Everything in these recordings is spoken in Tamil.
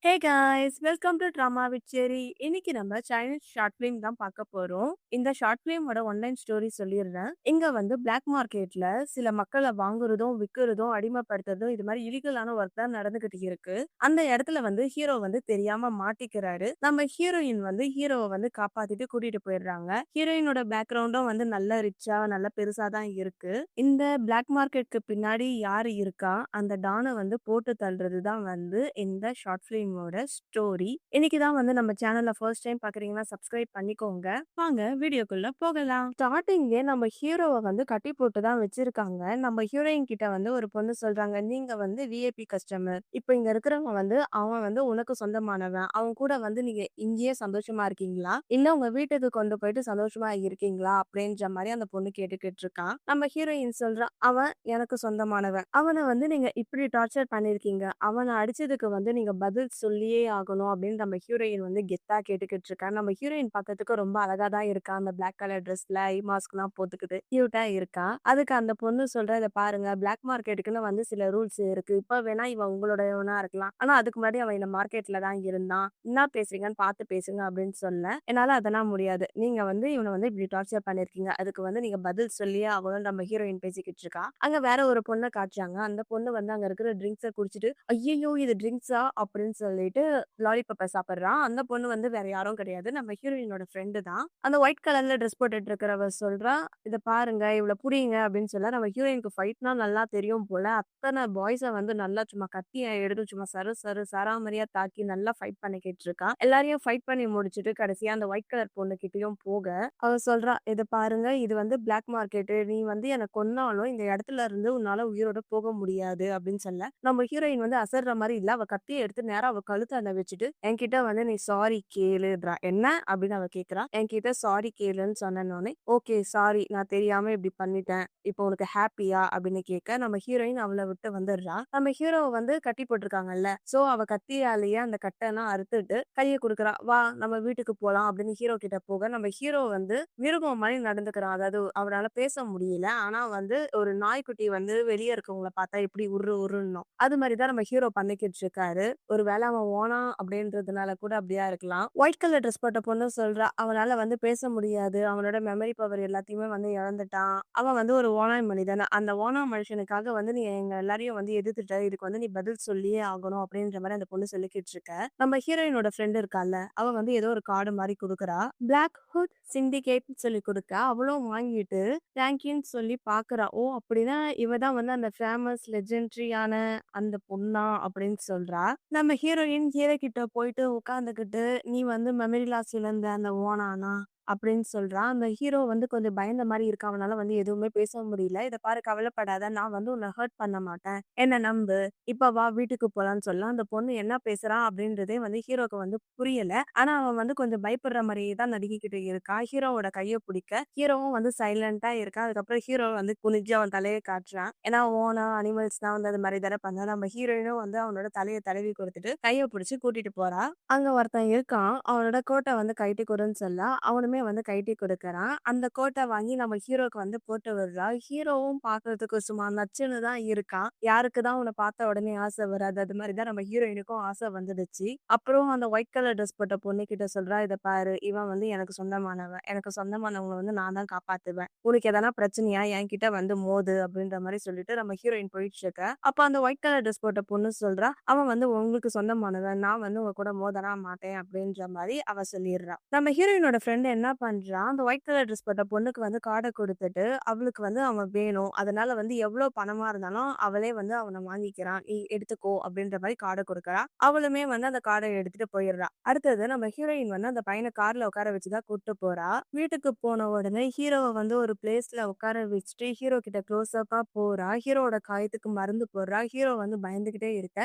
Hey guys! Welcome to drama with cherry. இன்னைக்கு நம்ம சைனீஸ் ஷார்ட் ஃபிலிம் தான் பார்க்க போறோம். இந்த ஷார்ட் ஃபிலிமோட ஒன்லைன் ஸ்டோரி சொல்லிடுறேன். இங்க வந்து பிளாக் மார்க்கெட்ல சில மக்கள வாங்குறதும், விக்கிறதும், அடிமைப்படுத்துறதும் இது மாரி இல்லீகலான ஒர்க் தான் நடந்துகிட்டு இருக்கு. அந்த இடத்துல வந்து ஹீரோ வந்து தெரியாம மாட்டிக்கிறாரு. நம்ம ஹீரோயின் வந்து ஹீரோவ வந்து காப்பாத்திட்டு கூட்டிட்டு போயிடுறாங்க. ஹீரோயினோட பேக்ரவுண்டும் வந்து நல்ல ரிச்சா, நல்ல பெருசா தான் இருக்கு. இந்த பிளாக் மார்க்கெட்க்கு பின்னாடி யாரு இருக்கா? அந்த டான வந்து போட்டு தள்ளுறது தான் வந்து இந்த ஷார்ட் ஃபிலிமோட ஸ்டோரி. இன்னைக்கு தான் வந்து நம்ம சேனல்ல ஃபர்ஸ்ட் டைம் பார்க்குறீங்கன்னா சப்ஸ்கிரைப் பண்ணிக்கோங்க. வாங்க வீடியோக்குள்ள போகலாம். ஸ்டார்ட்டிங்லயே நம்ம ஹீரோவ வந்து கட்டி போட்டு தான் வச்சிருக்காங்க. நம்ம ஹீரோயின் கிட்ட வந்து ஒரு பொண்ணு சொல்றாங்க, "நீங்க வந்து விஐபி கஸ்டமர். இப்ப இங்க இருக்கிறவங்க வந்து அவன் வந்து உனக்கு சொந்தமானவன். அவன் கூட வந்து நீங்க இங்கேயே சந்தோஷமா இருக்கீங்களா? இல்ல உங்க வீட்டுக்கு கொண்டு போயிட்டு சந்தோஷமா இருக்கீங்களா?" அப்படின்ற மாரி அந்த பொண்ணு கேட்டுக்கிட்டு இருக்கா. நம்ம ஹீரோயின் சொல்றா, "அவன் எனக்கு சொந்தமானவன். அவன வந்து நீங்க இப்படி டார்ச்சர் பண்ணியிருக்கீங்க. அவன அடிச்சதுக்கு வந்து நீங்க பதில் சொல்லியே ஆகணும்." அப்படின்னு நம்ம ஹீரோயின் வந்து கெத்தா கேட்டுக்கிட்டு இருக்கா. நம்ம ஹீரோயின் பார்க்கறதுக்கு ரொம்ப அழகா தான் இருக்கா. அந்த பிளாக் கலர் ட்ரெஸ்ல ஐ மாஸ்க்லாம் போட்டுக்கிட்டு கியூட்டா இருக்கா. அதுக்கு அந்த பொண்ணு சொல்றா, "இத பாருங்க, பிளாக் மார்க்கெட்டுக்குன்னு வந்து சில ரூல்ஸ் இருக்கு. இப்ப வேணா இவன் உங்களுடையவனா இருக்கலாம். ஆனா அதுக்கு முன்னாடி அவன் இந்த மார்க்கெட்ல தான் இருந்தான். என்னா பேசுறீங்கன்னு பார்த்து பேசுங்க." அப்படின்னு சொல்ல, "என்னால அதெல்லாம் முடியாது. நீங்க வந்து இவன வந்து இப்படி டார்ச்சர் பண்ணியிருக்கீங்க. அதுக்கு வந்து நீங்க பதில் சொல்லியே ஆகணும்னு." நம்ம ஹீரோயின் பேசிக்கிட்டு இருக்கா. அங்க வேற ஒரு பொண்ண காட்டுறாங்க. அந்த பொண்ணு வந்து அங்க இருக்கிற ட்ரிங்க்ஸ குடிச்சிட்டு, "ஐயய்யோ! இது ட்ரிங்க்ஸா?" அப்படின்னு சொல்லிட்டு லாலிபாப்ப சாப்பிடுறா. அந்த பொண்ணு வந்து வேற யாரும் கிடையாது. நம்ம ஹீரோயினோட ஃப்ரெண்டு தான். அந்த ஒயிட் கலர்ல ட்ரெஸ் போட்டுட்டு இருக்கிறவ சொல்றா, "இத பாருங்க, இவள புடிங்க." அப்படின்னு சொல்ல, நம்ம ஹீரோயினுக்கு ஃபைட்னா நல்லா தெரியும் போல. அத்தன பாய்ஸ வந்து நல்லா சும்மா கத்திய எடுத்து சும்மா சரு சரு சராமரியா தாக்கி நல்லா ஃபைட் பண்ணிக்கிட்டு இருக்கா. எல்லாரையும் ஃபைட் பண்ணி முடிச்சுட்டு கடைசியா அந்த ஒயிட் கலர் பொண்ணுகிட்டயும் போக, அவ சொல்றா, "இத பாருங்க, இது வந்து பிளாக் மார்க்கெட்டு. நீ வந்து என்ன கொன்னாலும் இந்த இடத்துல இருந்து உன்னால உயிரோட போக முடியாது." அப்படின்னு சொல்ல, நம்ம ஹீரோயின் வந்து அசர்ற மாரி இல்ல. அவ கத்திய எடுத்து நேரா அவ கழுத்தாண்ட வச்சுட்டு, "என்கிட்ட வந்து நீ சாரி கேளுன்றா." "என்ன?" அப்படின்னு அவ கேட்கிறா. "என்கிட்ட சாரி கேளுன்னு சொன்னேனோனே, "ஓகே சாரி. நான் தெரியாம இப்படி பண்ணிட்டேன். இப்போ உனக்கு ஹேப்பியா?" அப்படின்னு கேட்க, நம்ம ஹீரோயின் அவள விட்டு வந்துடுறா. நம்ம ஹீரோவ வந்து கட்டி போட்டுருக்காங்கல்ல. சோ அவ கத்தியாலேயே அந்த கட்டெல்லாம் அறுத்துட்டு கைய குடுக்குறா. "வா நம்ம வீட்டுக்கு போலாம்." அப்படின்னு ஹீரோ கிட்ட போக, நம்ம ஹீரோ வந்து மிருகம் மாரி நடந்துக்கிறான். அதாவது அவரால பேச முடியல. ஆனா வந்து ஒரு நாய்க்குட்டி வந்து வெளிய இருக்கவங்கள பார்த்தா எப்படி உர்ரு உர்ருன்னும். அது மாரி தான் நம்ம ஹீரோ பண்ணிக்கிட்டு இருக்காரு. ஒரு வேள அவன் ஓனா அப்படின்றதுனால கூட அப்படியா இருக்கலாம். ஒயிட் கலர் ட்ரெஸ் போட்ட பொண்ணு சொல்றா, அவனால வந்து பேச முடியாது. அவனோட மெமரி பவர் எல்லாத்தையுமே வந்து இழந்துட்டான். அவன் வந்து ஒரு ஓனாய் மனிதன். அந்த ஓனாய் மனுஷனுக்காக வந்து நீ எங்க எல்லாரையும் வந்து எதிர்த்துட்ட. இதுக்கு வந்து நீ பதில் சொல்லியே ஆகணும் அப்படின்ற மாரி அந்த பொண்ணு சொல்லிக்கிட்டு இருக்க. நம்ம ஹீரோயினோட ஃப்ரெண்ட் இருக்கால்ல, அவ வந்து ஏதோ ஒரு கார்டு மாரி குடுக்குறா. பிளாக் ஹுட் சிண்டிகேட்ன்னு சொல்லி குடுக்க, அவளும் வாங்கிட்டு தேங்க்யூன்னு சொல்லி பாக்குறா. ஓ! அப்படின்னா இவ தான் வந்து அந்த ஃபேமஸ் லெஜெண்டரியான அந்த பொண்ணா அப்படின்னு சொல்றா. நம்ம ஹீரோயின் ஹீரோ கிட்ட போயிட்டு உட்காந்துக்கிட்டு, "நீ வந்து மெமரி லாஸ் இழந்த அந்த ஓனானா?" அப்படின்னு சொல்றா. அந்த ஹீரோ வந்து கொஞ்சம் பயந்த மாரி இருக்கா. அவனால வந்து எதுவுமே பேச முடியல. "இத பாரு, கவலைப்படாத. நான் வந்து உன்ன ஹர்ட் பண்ண மாட்டேன். என்ன நம்பு. இப்ப வா வீட்டுக்கு போலான்னு" சொல்ல, அந்த பொண்ணு என்ன பேசுறா அப்படின்றதே வந்து ஹீரோக்கு வந்து புரியல. ஆனா அவன் வந்து கொஞ்சம் பயப்படுற மாரியே தான் நடிகைக்கிட்டு இருக்கா. ஹீரோவோட கைய புடிக்க, ஹீரோவும் வந்து சைலன்ட்டா இருக்கான். அதுக்கப்புறம் ஹீரோ வந்து குனிஞ்சு அவன் தலைய காட்டுறான். ஏன்னா ஓனா, அனிமல்ஸ்லாம் வந்து அது மாரி தானே பண்ணா. நம்ம ஹீரோயினும் வந்து அவனோட தலைய தடவி குடுத்துட்டு, கைய புடிச்சு கூட்டிட்டு போறா. அங்க ஒருத்தன் இருக்கான். அவனோட கோட்ட வந்து கழட்டி குடுன்னு சொல்ல, அவனுமே வந்து கழட்டி குடுக்குறான். அந்த கோட்ட வாங்கி நம்ம ஹீரோக்கு வந்து போட்டு விடுறா. ஹீரோவும் பார்க்கறதுக்கு சும்மா நச்சுன்னு தான் இருக்கான். யாருக்கு தான் உன்ன பார்த்த உடனே ஆசை வராது. அது மாரி தான் நம்ம ஹீரோயினுக்கும் ஆசை வந்துடுச்சு. அப்புறம் அந்த ஒயிட் கலர் ட்ரெஸ் போட்ட பொண்ணுகிட்ட சொல்றா, "இத பாரு, இவன் வந்து எனக்கு சொந்தமானவன். எனக்கு சொந்தமானவங்கள வந்து நான் தான் காப்பாத்துவேன். உனக்கு எதனா பிரச்சனையா என்கிட்ட வந்து மோது." அப்படின்ற மாரி சொல்லிட்டு நம்ம ஹீரோயின் போயிட்டு இருக்க. அப்ப அந்த ஒயிட் கலர் ட்ரெஸ் போட்ட பொண்ணு சொல்றா, "அவன் வந்து உங்களுக்கு சொந்தமானவன். நான் வந்து உங்க கூட மோதலாம் மாட்டேன்." அப்படின்ற மாரி அவ சொல்லிடுறா. நம்ம ஹீரோயினோட ஃப்ரெண்ட் என்ன பண்றா, அந்த ஒயிட் கலர் ட்ரெஸ் போட்ட பொண்ணுக்கு வந்து கார்ட குடுத்துட்டு, அவளுக்கு வந்து அவன் வேணும். அதனால வந்து எவ்ளோ பணமா இருந்தாலும் அவளே வந்து அவன வாங்கிக்கிறான். "நீ எடுத்துக்கோ." அப்படின்ற மாரி கார்ட குடுக்குறா. அவளுமே வந்து அந்த கார்ட எடுத்துட்டு போயிடுறா. அடுத்தது நம்ம ஹீரோயின் வந்து அந்த பையன கார்ல உட்கார வச்சு தான் கூட்டு போறா. வீட்டுக்கு போன உடனே ஹீரோவ வந்து ஒரு பிளேஸ்ல உட்கார வச்சுட்டு ஹீரோ கிட்ட க்ளோஸ் அப்பா போறா. ஹீரோவோட காயத்துக்கு மருந்து போடுறா. ஹீரோ வந்து பயந்துகிட்டே இருக்க,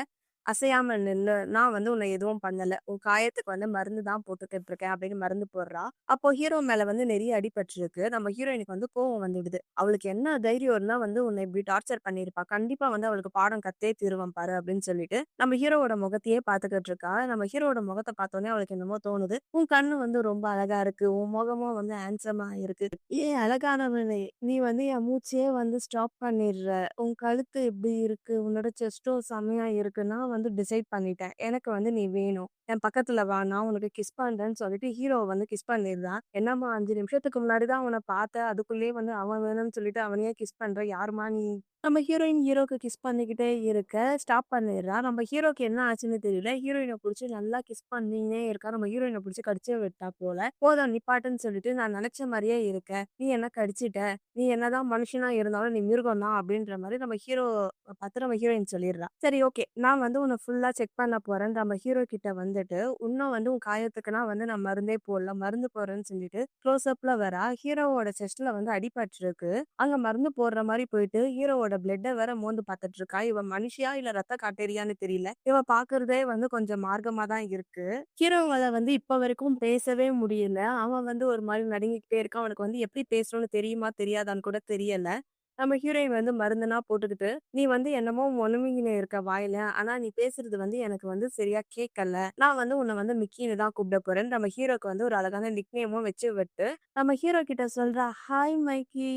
"அசையாம நில்லு. நான் வந்து உன்ன எதுவும் பண்ணல. உன் காயத்துக்கு வந்து மருந்து தான் போட்டுக்கிட்டு இருக்கேன்." அப்படின்னு மருந்து போடுறா. அப்போ ஹீரோ மேல வந்து நெறைய அடிபட்டுருக்கு. நம்ம ஹீரோயினுக்கு வந்து கோவம் வந்துடுது. அவளுக்கு என்ன தைரியம் இருந்தா வந்து உன்ன இப்படி டார்ச்சர் பண்ணியிருப்பா. கண்டிப்பா வந்து அவளுக்கு பாடம் கத்தே தீருவேன் பாரு அப்படின்னு சொல்லிட்டு, நம்ம ஹீரோவோட முகத்தையே பார்த்துக்கிட்டு இருக்கா. நம்ம ஹீரோவோட முகத்த பார்த்தோனே அவளுக்கு என்னமோ தோணுது. "உன் கண்ணு வந்து ரொம்ப அழகா இருக்கு. உன் முகமும் வந்து ஹேண்ட்ஸமா இருக்கு. ஏன் அழகானவனே, நீ வந்து என் மூச்சையே வந்து ஸ்டாப் பண்ணிடுற. உன் கழுத்து எப்படி இருக்கு? உன்னோட செஸ்ட்டும் செம்மையா இருக்கு. நான் வந்து டிசைட் பண்ணிட்டேன். எனக்கு வந்து நீ வேணும். என் பக்கத்துல வா! நான் உனக்கு கிஸ் பண்றேன்னு சொல்லிட்டு ஹீரோவ வந்து கிஸ் பண்ணிடுறான். என்னம்மா 5 நிமிஷத்துக்கு முன்னாடி தான் அவன பார்த்தேன். அதுக்குள்ளயே வந்து அவன் வேணும்னு சொல்லிட்டு அவனையே கிஸ் பண்ற. யாரும்மா நீ? நம்ம ஹீரோயின் ஹீரோக்கு கிஸ் பண்ணிக்கிட்டே இருக்க, ஸ்டாப் பண்ணிடுறா. நம்ம ஹீரோக்கு என்ன ஆச்சுன்னு தெரியல. ஹீரோயின புடிச்சு நல்லா கிஸ் பண்ணினே இருக்கா. நம்ம ஹீரோயின புடிச்சு கடிச்சே விட்டா போல. போதும் நிப்பாட்டுன்னு சொல்லிட்டு, "நான் நெனச்ச மாரியே இருக்க. நீ என்ன கடிச்சிட்ட. நீ என்னதான் மனுஷனா இருந்தாலும் நீ மிருகம் தான்." அப்படின்ற மாரி நம்ம ஹீரோ பார்த்து நம்ம ஹீரோயின் சொல்லிடுறா. சரி ஓகே. நான் வந்து உன்ன ஃபுல்லா செக் பண்ண போறேன்னு நம்ம ஹீரோ கிட்ட வந்துட்டு, "இன்னும் வந்து உன் காயத்துக்குனா வந்து நான் மருந்தே போடல. மருந்து போடுறேன்னு" சொல்லிட்டு க்ளோஸ் அப்ல வரா. ஹீரோவோட செஸ்ட்ல வந்து அடிபட்டுருக்கு. அங்க மருந்து போடுற மாரி போயிட்டு, ஹீரோவோட பிளட்ட வேற மோந்து பார்த்துட்டு இருக்கா. இவ மனுஷியா இல்ல ரத்த காட்டேரியான்னு தெரியல. இவ பார்க்கிறதே வந்து கொஞ்சம் மார்க்கமா தான் இருக்கு. ஹீரோவால வந்து இப்ப வரைக்கும் பேசவே முடியல. அவன் வந்து ஒரு மாரி நடுங்கிக்கிட்டே இருக்கான். அவனுக்கு வந்து எப்படி பேசணும்னு தெரியுமா? தெரியாதான்னு கூட தெரியல. நம்ம ஹீரோயின் வந்து மருந்துனா போட்டுக்கிட்டு, "நீ வந்து என்னமோ முணுமுணுன்னு இருக்க வாயில. ஆனா நீ பேசுறது வந்து எனக்கு வந்து சரியா கேட்கல. நான் வந்து உன்ன வந்து மிக்கின்னு தான் கூப்பிட போறேன்னு" நம்ம ஹீரோக்கு வந்து ஒரு அழகான நிக்நேமும் வச்சு விட்டு, நம்ம ஹீரோ கிட்ட சொல்றா, "ஹாய் மைக்கி.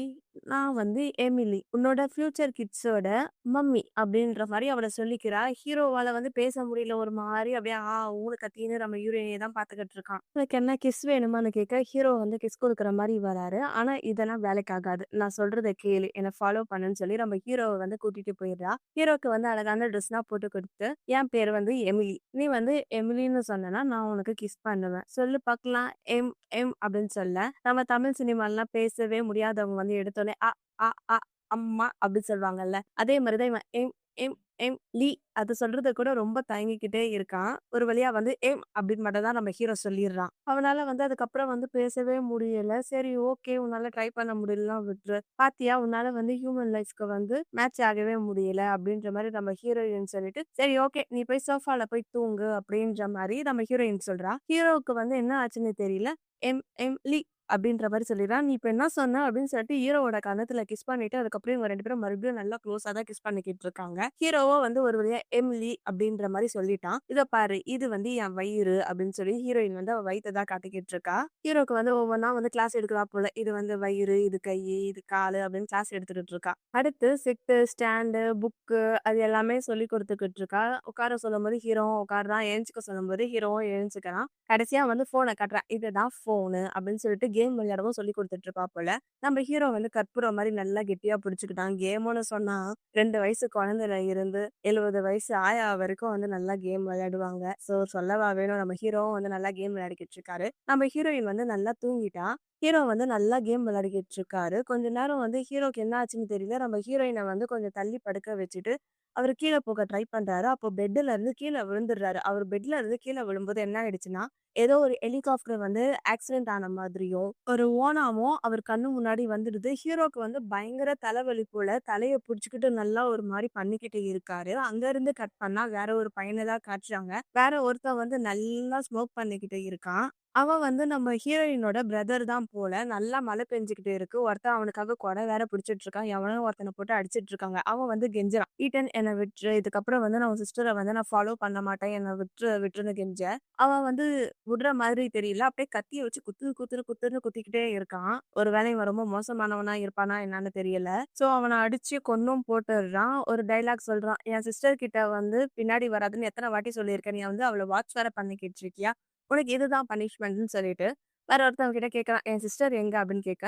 நான் வந்து எமிலி. உன்னோட ஃபியூச்சர் கிட்ஸோட மம்மி." அப்படின்ற மாரி அவள சொல்லிக்கிறா. ஹீரோவால வந்து பேச முடியல. ஒரு மாரி அப்படியே ஊன்னு கத்தின்னு நம்ம ஹீரோயினிய தான் பார்த்துக்கிட்டு இருக்கான். "உனக்கு என்ன கிஸ் வேணுமான்னு?" கேட்க, ஹீரோ வந்து கிஸ் குடுக்குற மாரி வராரு. ஆனா இதெல்லாம் வேலைக்கு ஆகாது. நான் சொல்றத கேளு. என்ன ஃபாலோ பண்ணுன்னு சொல்லி நம்ம ஹீரோவ வந்து கூட்டிட்டு போயிடுறா. ஹீரோக்கு வந்து அழகான ட்ரெஸ்லாம் போட்டு குடுத்து, "என் பேரு வந்து எமிலி. நீ வந்து எமிலின்னு சொன்னேன்னா, நான் உனக்கு கிஸ் பண்ணுவேன். சொல்லு பார்க்கலாம். எம் எம் அப்படின்னு சொல்ல." நம்ம தமிழ் சினிமாலலாம் பேசவே முடியாதவங்க வந்து எடுத்தோனே அ, அ, அ, அம்மா அப்படி சொல்வாங்கல்ல. அதே மாரி தான் இவன் எம், எம், எம், லி அது சொல்றது கூட ரொம்ப தயங்கிக்கிட்டே இருக்கான். ஒரு வழியா வந்து எம் அப்படின்னு மட்டும் தான் நம்ம ஹீரோ சொல்லிடுறான். அவனால வந்து அதுக்கப்புறம் வந்து பேசவே முடியல. சரி ஓகே உன்னால ட்ரை பண்ண முடியலன்னா விட்டுரு. பாத்தியா உன்னால வந்து ஹியூமன் லைஃப்க்கு வந்து மேட்ச் ஆகவே முடியல அப்படின்ற மாரி நம்ம ஹீரோயின் சொல்லிட்டு, சரி ஓகே நீ போய் சோஃபால போய் தூங்கு அப்படின்ற மாரி நம்ம ஹீரோயின் சொல்றா. ஹீரோவுக்கு வந்து என்ன ஆச்சுன்னு தெரியல. எம், எம், லி அப்படின்ற மாரி சொல்லிடுறான். "நீ இப்ப என்ன சொன்ன?" அப்படின்னு சொல்லிட்டு ஹீரோவோட கன்னத்துல கிஸ் பண்ணிட்டு, அதுக்கப்புறம் இவங்க 2 பேரும் மறுபடியும் நல்லா க்ளோஸா தான் கிஸ் பண்ணிக்கிட்டு இருக்காங்க. ஹீரோவும் வந்து ஒரு வழியா எமிலி அப்படின்ற மாரி சொல்லிட்டான். "இத பாரு, இது வந்து என் வயிறு" அப்படின்னு சொல்லி ஹீரோயின் வந்து அவ வயித்த தான் காட்டிக்கிட்டு இருக்கா. ஹீரோக்கு வந்து ஒவ்வொன்னா வந்து கிளாஸ் எடுக்கிறா போல. இது வந்து வயிறு, இது கையி, இது காலு அப்படின்னு கிளாஸ் எடுத்துக்கிட்டு இருக்கா. அடுத்து சிட்டு, ஸ்டாண்டு, புக்கு அது எல்லாமே சொல்லிக் குடுத்துக்கிட்டு இருக்கா. உட்கார சொல்லும்போது ஹீரோவும் உட்காருறான். எழுந்துக்க சொல்லும்போது ஹீரோவும் எழுந்துக்கிறான். கடைசியா வந்து ஃபோன காட்டுறா. "இதுதான் ஃபோனு" அப்படின்னு சொல்லிட்டு கேம் விளையாடவும் சொல்லிக் குடுத்துட்டு இருக்கா போல. நம்ம ஹீரோ வந்து கற்பூரம் மாரி நல்லா கெட்டியா பிடிச்சுக்கிட்டான். கேமுன்னு சொன்னா 2 வயசு குழந்தையில இருந்து 70 வயசு ஆயா வரைக்கும் வந்து நல்லா கேம் விளையாடுவாங்க. சொல்லவா வேணும். நம்ம ஹீரோவும் வந்து நல்லா கேம் விளையாடிக்கிட்டு இருக்காரு. நம்ம ஹீரோயின் வந்து நல்லா தூங்கிட்டா. ஹீரோ வந்து நல்லா கேம் விளையாடிக்கிட்டு இருக்காரு. கொஞ்ச நேரம் வந்து ஹீரோக்கு என்ன ஆச்சுன்னு தெரியல. நம்ம ஹீரோயின வந்து கொஞ்சம் தள்ளி படுக்க வச்சுட்டு, அவரு கீழ போக ட்ரை பண்றாரு. அப்போ பெட்ல இருந்து கீழ விழுந்துடுறாரு. அவரு பெட்ல இருந்து கீழ விழும்போது என்ன ஆயிடுச்சுன்னா, ஏதோ ஒரு ஹெலிகாப்டர் வந்து ஆக்சிடென்ட் ஆன மாதிரியும், ஒரு ஓனாவும் அவர் கண்ணு முன்னாடி வந்துடுது. ஹீரோக்கு வந்து பயங்கர தலைவலி போல, தலைய புடிச்சுக்கிட்டு நல்லா ஒரு மாரி பண்ணிக்கிட்டு இருக்காரு. அங்க இருந்து கட் பண்ணா வேற ஒரு பையன தான் காட்டுறாங்க. வேற ஒருத்தன் வந்து நல்லா ஸ்மோக் பண்ணிக்கிட்டு இருக்கான். அவன் வந்து நம்ம ஹீரோயினோட பிரதர் தான் போல. நல்லா மழை பெஞ்சுகிட்டு இருக்கு. ஒருத்தன் அவனுக்காக கொடை வேற பிடிச்சிட்டு இருக்கான். எவனோ ஒருத்தன போட்டு அடிச்சிட்டு இருக்காங்க. அவன் வந்து கெஞ்சுறான். "ஈட்டன் என்ன விட்டுரு. இதுக்கப்புறம் வந்து நான் உன் சிஸ்டர வந்து நான் ஃபாலோ பண்ண மாட்டேன். என்ன விட்டுரு விட்டுருன்னு" கெஞ்ச. அவன் வந்து விடுற மாதிரி தெரியல. அப்படியே கத்திய வச்சு குத்து குத்துன்னு குத்துன்னு குத்திக்கிட்டே இருக்கான். ஒரு வேளை இவன் ரொம்ப மோசமானவனா இருப்பானா என்னன்னு தெரியல. அவன அடிச்சு கொன்னும் போட்டுடுறான். ஒரு டயலாக் சொல்றான். "என் சிஸ்டர் கிட்ட வந்து பின்னாடி வராதன்னு எத்தன வாட்டி சொல்லியிருக்கேன். நீ வந்து அவள வாட்ச் வேற பண்ணிக்கிட்டு இருக்கியா? உனக்கு இதுதான் பனிஷ்மெண்ட்ன்னு" சொல்லிட்டு வேற ஒருத்தவங்க கிட்ட கேட்கறான். "என் சிஸ்டர் எங்க?" அப்படின்னு கேட்க,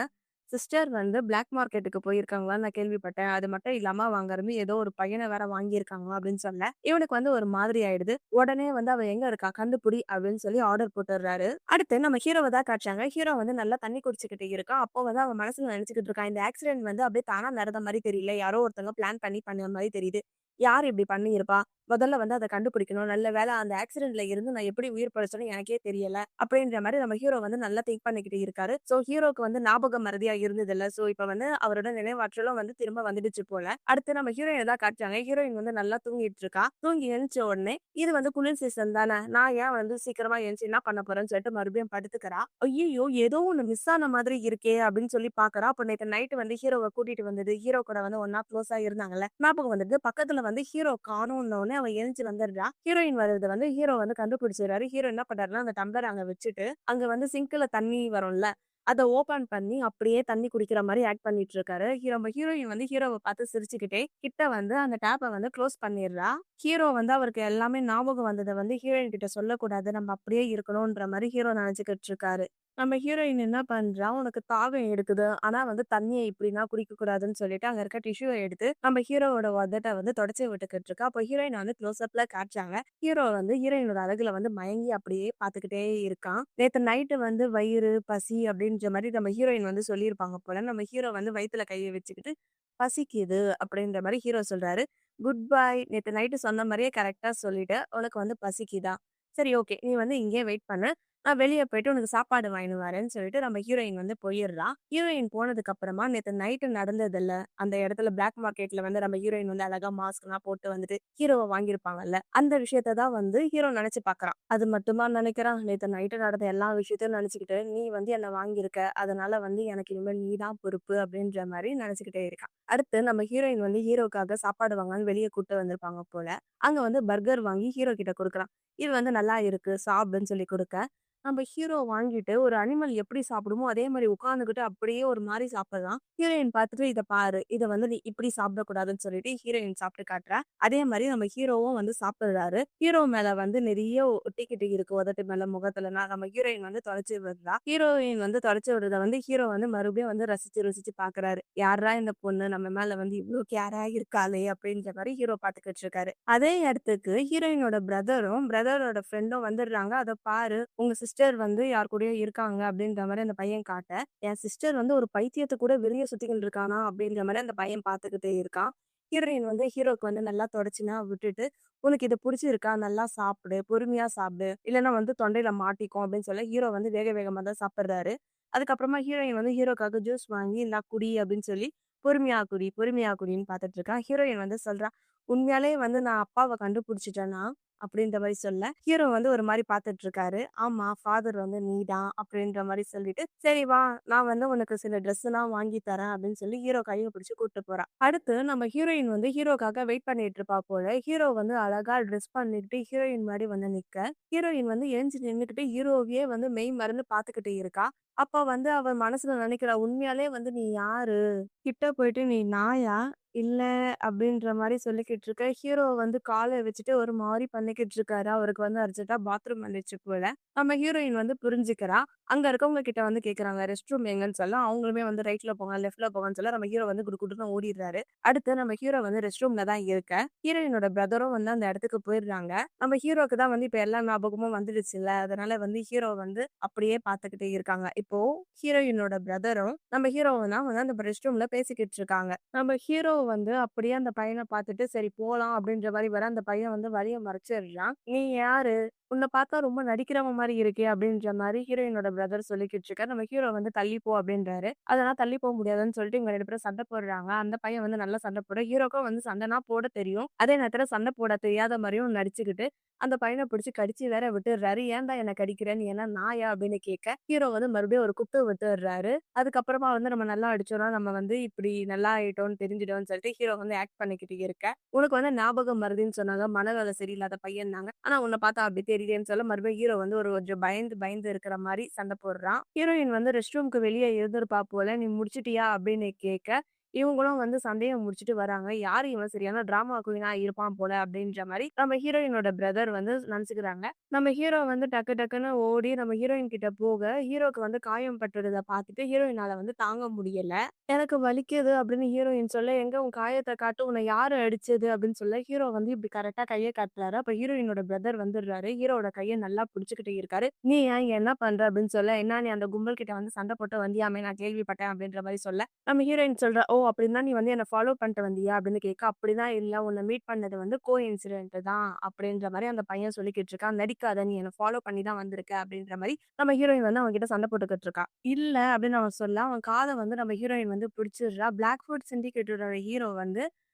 சிஸ்டர் வந்து பிளாக் மார்க்கெட்டுக்கு போயிருக்காங்களான்னு நான் கேள்விப்பட்டேன். அது மட்டும் இல்லாம அவங்க அங்க இருந்து ஏதோ ஒரு பையன வேற வாங்கியிருக்காங்க அப்படின்னு சொல்ல, இவனுக்கு வந்து ஒரு மாதிரி ஆயிடுது. உடனே வந்து அவ எங்க இருக்கா? கண்டுபுடி அப்படின்னு சொல்லி ஆர்டர் போட்டுடுறாரு. அடுத்து நம்ம ஹீரோவ தான் காட்டுறாங்க. ஹீரோ வந்து நல்லா தண்ணி குடிச்சுக்கிட்டு இருக்கான். அப்போ வந்து அவன் மனசுல நினைச்சுக்கிட்டு இருக்கான். இந்த ஆக்சிடென்ட் வந்து அப்படியே தானா நடந்த மாரி தெரியல. யாரோ ஒருத்தவங்க பிளான் பண்ணி பண்ண மாரி தெரியுது. யார் இப்படி பண்ணியிருப்பா? முதல்ல வந்து அத கண்டுபிடிக்கணும். நல்ல வேளை அந்த ஆக்சிடென்ட்ல இருந்து நான் எப்படி உயிர் பிழைச்சேன்னு எனக்கே தெரியல. அப்படின்ற மாரி நம்ம ஹீரோ வந்து நல்லா திங்க் பண்ணிக்கிட்டு இருக்காரு. ஹீரோக்கு வந்து ஞாபக மறதியா இருந்ததுல்ல. இப்ப வந்து அவரோட நினைவாற்றலும் வந்து திரும்ப வந்துடுச்சு போல. அடுத்து நம்ம ஹீரோயின தான் காட்டுறாங்க. ஹீரோயின் வந்து நல்லா தூங்கிட்டு இருக்கா. தூங்கி எழுந்துச்ச உடனே, இது வந்து குளிர் சீசன் தானே. நான் ஏன் வந்து சீக்கிரமா எழுந்துச்சு என்ன பண்ண போறேன்னு சொல்லிட்டு மறுபடியும் படுத்துக்கிறா. ஐய்யயோ! ஏதோ ஒண்ணு மிஸ் ஆன மாதிரி இருக்கே அப்படின்னு சொல்லி பார்க்கிறா. அப்ப நேத்து நைட் வந்து ஹீரோவ கூட்டிட்டு வந்தது. ஹீரோ கூட வந்து ஒண்ணா க்ளோஸா இருந்தாங்கல்ல. ஞாபகம் வந்தது. பக்கத்துல வந்து ஹீரோ காணோம்னோனே அவ எழுந்துச்சு வந்துடுறா. ஹீரோயின் வர்றது வந்து ஹீரோ வந்து கண்டுபிடிச்சிடுறாரு. ஹீரோ என்ன பண்றாருன்னா, அந்த டம்ளர அங்க வச்சுட்டு, அங்க வந்து சிங்க்ல தண்ணி வரும்ல. அத ஓப்பன் பண்ணி அப்படியே தண்ணி குடிக்கிற மாரி ஆக்ட் பண்ணிட்டு இருக்காரு. நம்ம ஹீரோயின் வந்து ஹீரோவ பார்த்து சிரிச்சுக்கிட்டே கிட்ட வந்து அந்த டேப்ப வந்து க்ளோஸ் பண்ணிடுறா. ஹீரோ வந்து அவருக்கு எல்லாமே ஞாபகம் வந்தத வந்து ஹீரோயின் கிட்ட சொல்லக்கூடாது. நம்ம அப்படியே இருக்கணும்ன்ற மாரி ஹீரோ நெனச்சுக்கிட்டு இருக்காரு. நம்ம ஹீரோயின் என்ன பண்றா, உனக்கு தாகம் எடுக்குது. ஆனா வந்து தண்ணிய இப்படிலாம் குடிக்கக்கூடாதுன்னு சொல்லிட்டு, அங்க இருக்க டிஷ்யூவ எடுத்து நம்ம ஹீரோவோட உதட்ட வந்து தொடச்சு விட்டுக்கிட்டு இருக்கா. அப்போ ஹீரோயின் வந்து க்ளோஸ் அப்ல காட்றாங்க. ஹீரோ வந்து ஹீரோயினோட அழகுல வந்து மயங்கி அப்படியே பார்த்துக்கிட்டே இருக்கான். நேத்து நைட்டு வந்து வயிறு, பசி அப்படின்ற மாரி நம்ம ஹீரோயின் வந்து சொல்லியிருப்பாங்க போல. நம்ம ஹீரோ வந்து வயித்துல கைய வச்சுக்கிட்டு, "பசிக்குது" அப்படின்ற மாரி ஹீரோ சொல்றாரு. "குட் பாய். நேத்து நைட்டு சொன்ன மாரியே கரெக்ட்டா சொல்லிட்ட. உனக்கு வந்து பசிக்குதா? சரி ஓகே. நீ வந்து இங்கேயே வெயிட் பண்ணு. நான் வெளிய போயிட்டு உனக்கு சாப்பாடு வாங்கின்னு வரேன்னு சொல்லிட்டு நம்ம ஹீரோயின் வந்து போயிர்றா. ஹீரோயின் போனதுக்கு அப்புறமா நேத்து நைட்டு நடந்ததுல்ல, அந்த இடத்துல பிளாக் மார்க்கெட்ல வந்து நம்ம ஹீரோயின் வந்து அழகா மாஸ்க்லாம் போட்டு வந்துட்டு ஹீரோவ வாங்கியிருப்பாங்கல்ல, அந்த விஷயத்த தான் வந்து ஹீரோ நெனச்சு பார்க்குறான். அது மட்டுமா நெனைக்கிறான், நேத்து நைட்டு நடந்த எல்லா விஷயத்தையும் நெனச்சுக்கிட்டு, நீ வந்து என்ன வாங்கியிருக்க. அதனால வந்து எனக்கு இனிமேல் நீ தான் பொறுப்பு அப்படின்ற மாரி நெனச்சுக்கிட்டே இருக்கான். அடுத்து நம்ம ஹீரோயின் வந்து ஹீரோக்காக சாப்பாடு வாங்கலான்னு வெளிய கூட்டு வந்திருப்பாங்க போல. அங்க வந்து பர்கர் வாங்கி ஹீரோ கிட்ட குடுக்குறான். இது வந்து நல்லா இருக்கு சாப்பிடுன்னு சொல்லி குடுக்க, நம்ம ஹீரோ வாங்கிட்டு ஒரு அனிமல் எப்படி சாப்பிடுமோ, அதே மாரி உட்கார்ந்துகிட்டு அப்படியே ஒரு மாரி சாப்பிடுறான். ஹீரோயின் பார்த்துட்டு, "இத பாரு. இத வந்து நீ இப்படி சாப்பிடக்கூடாதுன்னு" சொல்லிட்டு ஹீரோயின் சாப்பிட்டு காட்டுறா. அதே மாரி நம்ம ஹீரோவும் வந்து சாப்பிடுறாரு. ஹீரோ மேல வந்து நெறைய ஒட்டிக்கிட்டு இருக்கு. உதட்டு மேல, முகத்துலலாம். நம்ம ஹீரோயின் வந்து தொலைச்சு விடுறா. ஹீரோயின் வந்து தொலைச்சு விடுறத வந்து ஹீரோ வந்து மறுபடியும் வந்து ரசிச்சு, ருசிச்சு பார்க்குறாரு. "யார்றா இந்த பொண்ணு? நம்ம மேல வந்து இவ்ளோ கேரா இருக்காளே!" அப்படின்ற மாரி ஹீரோ பார்த்துக்கிட்டு இருக்காரு. அதே இடத்துக்கு ஹீரோயினோட பிரதரோட ஃப்ரெண்டும் வந்துடுறாங்க. "அத பாரு, உங்க சிஸ்டர் வந்து யார் கூடயோ இருக்காங்க" அப்படின்ற மாரி அந்த பையன் காட்ட, "என் சிஸ்டர் வந்து ஒரு பைத்தியத்த கூட வெளிய சுத்திக்கிட்டு இருக்கானா?" அப்படின்ற மாரி அந்த பையன் பார்த்துக்கிட்டே இருக்கான். ஹீரோயின் வந்து ஹீரோக்கு வந்து நல்லா தொடச்சுனா விட்டுட்டு, "உனக்கு இது புடிச்சிருக்கா? நல்லா சாப்பிடு. பொறுமையா சாப்பிடு. இல்லன்னா வந்து தொண்டையில மாட்டிக்கும்" அப்படின்னு சொல்ல ஹீரோ வந்து வேக வேகமா தான் சாப்பிடுறாரு. அதுக்கப்புறமா ஹீரோயின் வந்து ஹீரோக்காக ஜூஸ் வாங்கி, "இந்தா குடி" அப்படின்னு சொல்லி, "பொறுமையா குடி, பொறுமையா குடின்னு" பார்த்துட்டு இருக்கா. ஹீரோயின் வந்து சொல்றா, "உண்மையாலே வந்து நான் அப்பாவ கண்டுபிடிச்சுட்டேனா?" அப்படின்ற மாரி சொல்ல, ஹீரோ வந்து ஒரு மாரி பார்த்துட்டு இருக்காரு. "ஆமா, ஃபாதர் வந்து நீ தான்" அப்படின்ற மாரி சொல்லிட்டு, "சரி வா, நான் வந்து உனக்கு சில ட்ரெஸ்லாம் வாங்கி தரேன்" அப்படின்னு சொல்லி ஹீரோ கைய பிடிச்சு கூட்டு போறா. அடுத்து நம்ம ஹீரோயின் வந்து ஹீரோக்காக வெயிட் பண்ணிட்டு இருப்பா போல. ஹீரோ வந்து அழகா ட்ரெஸ் பண்ணிக்கிட்டு ஹீரோயின் முன்னாடி வந்து நிக்க, ஹீரோயின் வந்து எந்திச்சு நின்னுக்கிட்டு ஹீரோவையே வந்து மெய் மறந்து பார்த்துக்கிட்டு இருக்கா. அப்ப வந்து அவ மனசுல நினைக்கிறா, "உண்மையாலே வந்து நீ யாரு? கிட்ட போயிட்டு நீ நாயா? இல்ல" அப்படின்ற மாரி சொல்லிக்கிட்டு இருக்க. ஹீரோ வந்து கால வச்சுட்டு ஒரு மாரி பண்ணிக்கிட்டு இருக்காரு. அவருக்கு வந்து அர்ஜென்ட்டா பாத்ரூம் வந்துச்சு போல. நம்ம ஹீரோயின் வந்து புரிஞ்சுக்கிறா. அங்க இருக்கவங்க கிட்ட வந்து கேட்குறாங்க, ரெஸ்ட் ரூம் எங்கன்னு சொல்ல, அவங்களுமே வந்து ரைட்ல போங்க, லெஃப்ட்ல போங்கன்னு சொல்ல, நம்ம ஹீரோ வந்து குடுகுடுன்னு ஓடிடுறாரு. அடுத்து நம்ம ஹீரோ வந்து ரெஸ்ட் ரூம்ல தான் இருக்க. ஹீரோயினோட பிரதரும் வந்து அந்த இடத்துக்கு போயிடுறாங்க. நம்ம ஹீரோக்கு தான் வந்து இப்ப எல்லா ஞாபகமும் வந்துடுச்சுல்ல. அதனால வந்து ஹீரோ வந்து அப்படியே பார்த்துக்கிட்டே இருக்காங்க. இப்போ ஹீரோயினோட பிரதரும், நம்ம ஹீரோவும் தான் வந்து அந்த ரெஸ்ட் ரூம்ல பேசிக்கிட்டு இருக்காங்க. நம்ம ஹீரோ வந்து அப்படியே அந்த பையன பார்த்துட்டு, சரி போலாம் அப்படின்ற மாரி வர, அந்த பையன் வந்து வழிய மறைச்சிடுறான். "நீ யாரு? உன்ன பார்த்தா ரொம்ப நடிக்கிறவன் மாரி இருக்கே!" அப்படின்ற மாரி ஹீரோயினோட பிரதர் சொல்லிக்கிட்டு இருக்காரு. நம்ம ஹீரோ வந்து தள்ளி போ அப்படின்றாரு. அதெல்லாம் தள்ளி போ முடியாதுன்னு சொல்லிட்டு இவங்க 2 பேரும் சண்டை போடுறாங்க. அந்த பையன் வந்து நல்லா சண்டை போட, ஹீரோக்கும் வந்து சண்டைனா போட தெரியும். அதே நேரத்துல சண்டை போட தெரியாத மாரியும் நடிச்சுக்கிட்டு, அந்த பையன பிடிச்சு கடிச்சு வேற விட்டுடுறாரு. "ஏன்டா என்ன கடிக்கிற? நீ என்ன நாயா?" அப்படின்னு கேட்க, ஹீரோ வந்து மறுபடியும் ஒரு குத்து விட்டுடுறாரு. அதுக்கப்புறமா வந்து நம்ம நல்லா அடிச்சோம்னா, நம்ம வந்து இப்படி நல்லா ஆயிட்டோம்னு தெரிஞ்சுடும்னு சொல்லிட்டு ஹீரோ வந்து ஆக்ட் பண்ணிக்கிட்டு இருக்க. "உனக்கு வந்து ஞாபகம் மறதின்னு சொன்னாங்க. மனநல சரியில்லாத பையன்னாங்க. ஆனா உன்ன பார்த்தா அப்படி தெரியலன்னு" சொல்ல மறுபடியும் ஹீரோ வந்து ஒரு கொஞ்சம் பயந்து பயந்து இருக்கிற மாரி சண்டை போடுறான். ஹீரோயின் வந்து ரெஸ்ட் ரூம்க்கு வெளிய இருந்திருப்பா போல. "நீ முடிச்சிட்டியா?" அப்படின்னு கேட்க, இவங்களும் வந்து சண்டைய முடிச்சுட்டு வராங்க. யாரு இவன் சரியான டிராமா குயினா இருப்பான் போல அப்படின்ற மாரி நம்ம ஹீரோயினோட பிரதர் வந்து நெனச்சுக்கிறாங்க. நம்ம ஹீரோ வந்து டக்கு டக்குன்னு ஓடி நம்ம ஹீரோயின் கிட்ட போக, ஹீரோக்கு வந்து காயம் பட்டுறத பார்த்துட்டு ஹீரோயினால வந்து தாங்க முடியல. "எனக்கு வலிக்குது" அப்படின்னு ஹீரோயின் சொல்ல, "எங்க உன் காயத்த காட்டு. உன்ன யாரு அடிச்சது?" அப்படின்னு சொல்ல, ஹீரோ வந்து இப்படி கரெக்ட்டா கைய காட்டுறாரு. அப்ப ஹீரோயினோட பிரதர் வந்துடுறாரு. ஹீரோவோட கைய நல்லா புடிச்சுக்கிட்டு இருக்காரு. "நீ ஏன் இங்க என்ன பண்ற?" அப்படின்னு சொல்ல, "என்ன நீ அந்த கும்பல் கிட்ட வந்து சண்டை போட்டு வந்தியாமே நான் கேள்விப்பட்டேன்" அப்படின்ற மாரி சொல்ல, நம்ம ஹீரோயின் சொல்றா, "ஓ! அப்படின்னா நீ வந்து என்ன ஃபாலோ பண்ணிட்டு வந்தியா?" அப்படின்னு கேட்க, "அப்படிலாம் இல்ல. உன்ன மீட் பண்ணது வந்து இன்சிடென்ட் தான்" அப்படின்ற மாரி அந்த பையன் சொல்லிக்கிட்டு இருக்கான். "நடிக்காத. நீ என்ன ஃபாலோ பண்ணி தான் வந்திருக்க" அப்படின்ற மாரி நம்ம ஹீரோயின் வந்து அவன்கிட்ட சண்டை போட்டுக்கிட்டு இருக்கா. "இல்ல" அப்படின்னு அவன் சொல்ல, அவன் காத வந்து நம்ம ஹீரோயின் வந்து பிடிச்சிடுறா. பிளாக்வுட் சிண்டிகேட்டோட ஹீரோ வந்து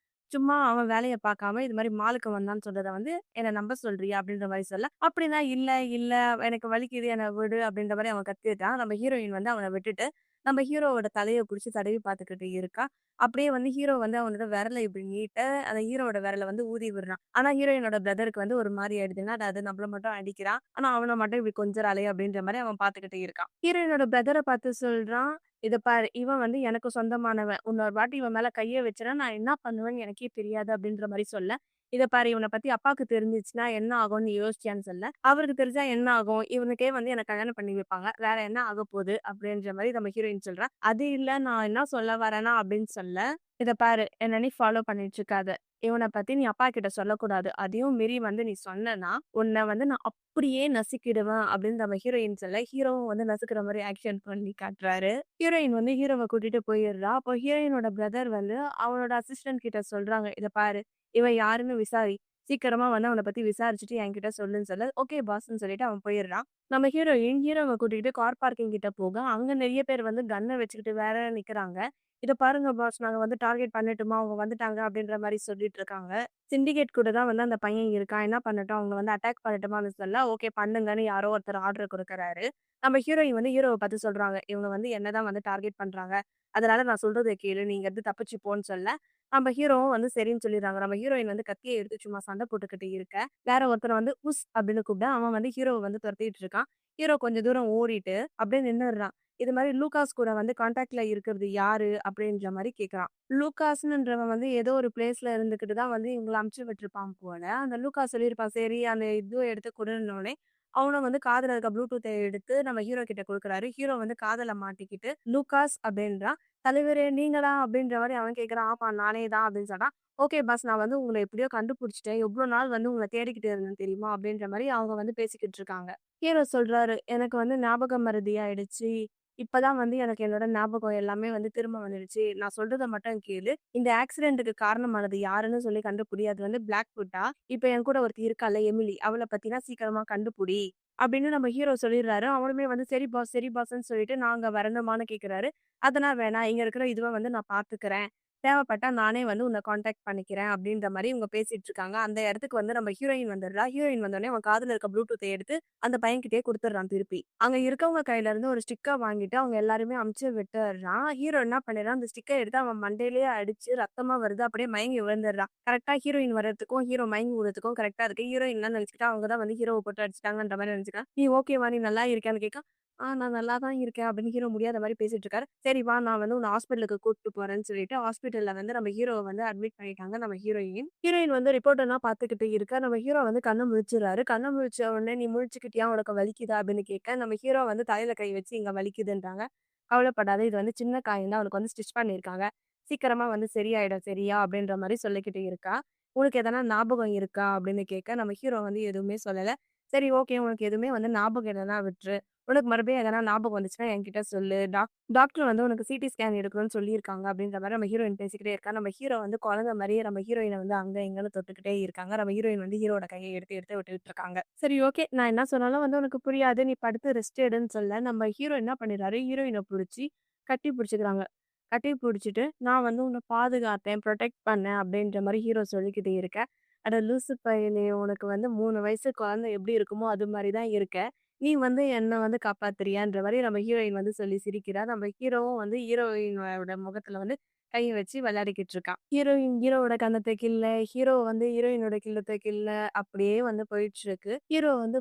சும்மா அவன் வேலைய பார்க்காம, இது மாரி மாலுக்கு வந்தான்னு சொல்றத வந்து, "என்ன நம்ப சொல்றியா?" அப்படின்ற மாரி சொல்ல, "அப்படின்னா இல்ல, இல்ல எனக்கு வலிக்குது என்ன விடு" அப்படின்ற மாரி அவன் கத்திட்டான். நம்ம ஹீரோயின் வந்து அவன விட்டுட்டு, நம்ம ஹீரோவோட தலைய புடிச்சு தடவி பார்த்துக்கிட்டு இருக்கா. அப்படியே வந்து ஹீரோ வந்து அவனோட விரல இப்படி நீட்ட, அந்த ஹீரோவோட விரல வந்து ஊதி விடுறான். ஆனா ஹீரோயினோட பிரதருக்கு வந்து ஒரு மாரி ஆயிடுது. என்னடா அது நம்மள மட்டும் அடிக்கிறான். ஆனா அவன மட்டும் இப்படி கொஞ்சறாளே அப்படின்ற மாரி அவன் பார்த்துக்கிட்டு இருக்கான். ஹீரோயினோட பிரதர பார்த்து சொல்றான், "இத பாரு, இவன் வந்து எனக்கு சொந்தமானவன். இன்னொரு வாட்டி இவன் மேல கைய வச்சேன்னா, நான் என்ன பண்ணுவேன்னு எனக்கே தெரியாது." அப்படின்ற மாரி சொல்ல, "இத பாரு, இவன பத்தி அப்பாக்கு தெரிஞ்சுச்சுன்னா என்ன ஆகும்னு நீ யோசிச்சியான்னு?" சொல்ல, "அவருக்கு தெரிஞ்சா என்ன ஆகும்? இவனுக்கே வந்து என்ன கல்யாணம் பண்ணி வைப்பாங்க. வேற என்ன ஆகப்போது?" அப்படின்ற மாரி நம்ம ஹீரோயின் சொல்றா. "அது இல்ல, நான் என்ன சொல்ல வரேன்னா" அப்படின்னு சொல்ல, "இத பாரு, என்ன நீ ஃபாலோ பண்ணிட்டு இருக்காத. இவன பத்தி நீ அப்பா கிட்ட சொல்லக்கூடாது. அதையும் மீறி வந்து நீ சொன்னன்னா, உன்ன வந்து நான் அப்படியே நசுக்கிடுவேன்." அப்படின்னு நம்ம ஹீரோயின் சொல்ல, ஹீரோவும் வந்து நசுக்குற மாரி ஆக்ஷன் பண்ணி காட்டுறாரு. ஹீரோயின் வந்து ஹீரோவ கூட்டிட்டு போயிர்றா. அப்போ ஹீரோயினோட பிரதர் வந்து அவனோட அசிஸ்டன்ட் கிட்ட சொல்றாங்க, "இத பாரு, இவன் யாருன்னு விசாரி. சீக்கிரமா வந்து அவன பத்தி விசாரிச்சுட்டு என்கிட்ட சொல்லுன்னு" சொல்ல, "ஓகே பாஸ்ன்னு" சொல்லிட்டு அவன் போயிர்றான். நம்ம ஹீரோயின் ஹீரோவ கூட்டிட்டு கார் பார்க்கிங் கிட்ட போக, அங்க நெறைய பேர் வந்து கன்ன வச்சுக்கிட்டு வேற நிக்கிறாங்க. "இத பாருங்க பாஸ், நாங்க வந்து டார்கெட் பண்ணட்டுமா? அவங்க வந்துட்டாங்க." அப்படின்ற மாரி சொல்லிட்டு இருக்காங்க. சிண்டிகேட் கூட தான் வந்து அந்த பையன் இருக்கான். என்ன பண்ணட்டும்? அவங்க வந்து அட்டாக் பண்ணட்டுமான்னு சொல்ல, ஓகே பண்ணுங்கன்னு யாரோ ஒருத்தர் ஆர்டர் குடுக்குறாரு. நம்ம ஹீரோயின் வந்து ஹீரோவ பார்த்து சொல்றாங்க, "இவங்க வந்து என்ன தான் வந்து டார்கெட் பண்றாங்க. அதனால நான் சொல்றத கேளு. நீ இங்கருந்து தப்பிச்சு போன்னு" சொல்ல, நம்ம ஹீரோவும் வந்து சரின்னு சொல்லிடுறாங்க. நம்ம ஹீரோயின் வந்து கத்திய எடுத்து சும்மா சண்டை போட்டுக்கிட்டு இருக்க, வேற ஒருத்தன வந்து "உஸ்" அப்படின்னு கூப்பிட, அவன் வந்து ஹீரோவ வந்து தொரத்திட்டு இருக்கான். ஹீரோ கொஞ்சம் தூரம் ஓடிட்டு அப்படியே நின்னுடுறான். இது மாரி லூகாஸ் கூட வந்து கான்டாக்ட்ல இருக்கிறது யாரு? அப்படின்ற மாரி கேட்குறான். லூகாஸ்ன்றவன் வந்து ஏதோ ஒரு பிளேஸ்ல இருந்துகிட்டு தான் வந்து இவங்கள அனுப்பிச்சு விட்டுருப்பான் போல. அந்த லூகாஸ் சொல்லியிருப்பான், சரி அந்த இதுவ எடுத்து குடுன்னோனே, அவனும் வந்து காதுல இருக்க ப்ளூடூத்த எடுத்து நம்ம ஹீரோ கிட்ட குடுக்குறாரு. ஹீரோ வந்து காதுல மாட்டிக்கிட்டு, "லூகாஸ்" அப்படின்றான். "தலைவரே நீங்களா?" அப்படின்ற மாரி அவன் கேட்குறான். "ஆமா நானே தான்" அப்படின்னு சொல்றான். "ஓகே பாஸ், நான் வந்து உங்கள எப்படியோ கண்டுபிடிச்சுட்டேன். எவ்ளோ நாள் வந்து உங்கள தேடிக்கிட்டு இருந்தேன் தெரியுமா?" அப்படின்ற மாரி அவங்க வந்து பேசிக்கிட்டு இருக்காங்க. ஹீரோ சொல்றாரு, "எனக்கு வந்து ஞாபக மறதி ஆயிடுச்சு. இப்பதான் வந்து எனக்கு என்னோட ஞாபகம் எல்லாமே வந்து திரும்ப வந்துடுச்சு. நான் சொல்றத மட்டும் கேளு. இந்த ஆக்சிடென்ட்‌டுக்கு காரணமானது யாருன்னு சொல்லி கண்டுபிடி. அது வந்து பிளாக்வுட்டா? இப்ப என் கூட ஒருத்தி இருக்கால்ல எமிலி. அவள பத்தினா சீக்கிரமா கண்டுபுடி." அப்படின்னு நம்ம ஹீரோ சொல்லிடுறாரு. அவனுமே வந்து சரி பாஸ், சரி பாஸ்ன்னு சொல்லிட்டு, "நான் அங்க வரணுமான்னு?" கேட்கிறாரு. "அதெல்லாம் வேணாம். இங்க இருக்கிற இதுவ வந்து நான் பார்த்துக்கிறேன். தேவைப்பட்டா நானே வந்து உன்ன கான்டாக்ட் பண்ணிக்கிறேன்." அப்படின்ற மாரி இவங்க பேசிட்டு இருக்காங்க. அந்த இடத்துக்கு வந்து நம்ம ஹீரோயின் வந்துடுறா. ஹீரோயின் வந்தோனே அவன் காதுல இருக்க ப்ளூடூத்த எடுத்து அந்த பையன்கிட்டயே குடுத்துடுறான் திருப்பி. அங்க இருக்கவங்க கையில இருந்து ஒரு ஸ்டிக்கர் வாங்கிட்டு அவங்க எல்லாரையுமே அமுச்சு விட்டுர்றான். ஹீரோ என்ன பண்ணிடுறான், அந்த ஸ்டிக்கர் எடுத்து அவன் மண்டையிலேயே அடிச்சு ரத்தமா வருது. அப்படியே மயங்கி விழுந்துடுறான். கரெக்ட்டா ஹீரோயின் வர்றதுக்கும், ஹீரோ மயங்கி விழுறதுக்கும் கரெக்ட்டா இருக்கு. ஹீரோயின் என்ன நெனச்சுக்கிட்டா, அவங்க தான் வந்து ஹீரோவ போட்டு அடிச்சுட்டாங்கன்ற மாரி நெனச்சுக்கிறா. "நீ ஓகேவா? நீ நல்லா இருக்கியான்னு?" கேட்க, நான் நல்லா தான் இருக்கேன்." அப்படின்னு ஹீரோ முடியாத மாரி பேசிட்டு இருக்காரு. "சரி வா, நான் வந்து உன்ன ஹாஸ்பிட்டலுக்கு கூட்டிட்டு போறேன்னு" சொல்லிட்டு ஹாஸ்பிட்டல்ல வந்து நம்ம ஹீரோவ வந்து அட்மிட் பண்ணிட்டாங்க நம்ம ஹீரோயின். ஹீரோயின் வந்து ரிப்போர்ட் எல்லாம் பார்த்துக்கிட்டு இருக்கா. நம்ம ஹீரோ வந்து கண்ண முழிச்சுறாரு. கண்ண முழிச்ச உடனே, "நீ முழிச்சுக்கிட்டியா? உனக்கு வலிக்குதா?" அப்படின்னு கேட்க, நம்ம ஹீரோ வந்து தலையில கை வச்சு, "இங்க வலிக்குதுன்றாங்க." "கவலைப்படாத. இது வந்து சின்ன காயம் தான். உனக்கு வந்து ஸ்டிச் பண்ணியிருக்காங்க. சீக்கிரமா வந்து சரியாயிடும் சரியா?" அப்படின்ற மாரி சொல்லிக்கிட்டு இருக்கா. "உனக்கு எதனா ஞாபகம் இருக்கா?" அப்படின்னு கேட்க, நம்ம ஹீரோ வந்து எதுவுமே சொல்லல. "சரி ஓகே. உனக்கு எதுவுமே வந்து ஞாபகம் இல்லன்னா விட்டுரு. உனக்கு மறுபடியும் எதனா ஞாபகம் வந்துச்சுன்னா என்கிட்ட சொல்லு. டாக்டர் வந்து உனக்கு சிடி ஸ்கேன் எடுக்கணும்னு சொல்லியிருக்காங்க." அப்படின்ற மாரி நம்ம ஹீரோயின் பேசிக்கிட்டே இருக்கா. நம்ம ஹீரோ வந்து குழந்தை மாரியே நம்ம ஹீரோயின வந்து அங்க, இங்கன்னு தொட்டுக்கிட்டே இருக்காங்க. நம்ம ஹீரோயின் வந்து ஹீரோவோட கைய எடுத்து, எடுத்து விட்டுட்டு இருக்காங்க. சரி ஓகே. நான் என்ன சொன்னாலும் வந்து உனக்கு புரியாது. நீ படுத்து ரெஸ்ட் எடுன்னு சொல்ல, நம்ம ஹீரோ என்ன பண்ணிடுறாரு, ஹீரோயின புடிச்சு கட்டி பிடிச்சுக்கிறாங்க. கட்டி பிடிச்சுட்டு, "நான் வந்து உன்ன பாதுகாத்தேன், புரொடெக்ட் பண்ணேன்." அப்படின்ற மாரி ஹீரோ சொல்லிக்கிட்டு இருக்க. "அட லூசு பயலே! உனக்கு வந்து 3 வயசு குழந்தை எப்படி இருக்குமோ, அது மாரி தான் இருக்க. நீ வந்து என்ன வந்து காப்பாத்துறியான்ற" மாரி நம்ம ஹீரோயின் வந்து சொல்லி சிரிக்கிறா. நம்ம ஹீரோவும் வந்து ஹீரோயினோட முகத்துல வந்து கைய வச்சு விளையாடிக்கிட்டு இருக்கான். ஹீரோயின் ஹீரோவோட கன்னத்த கிள்ள, ஹீரோ வந்து ஹீரோயினோட கிள்ளத்த கிள்ள, அப்படியே வந்து போயிட்டுருக்கு. ஹீரோ வந்து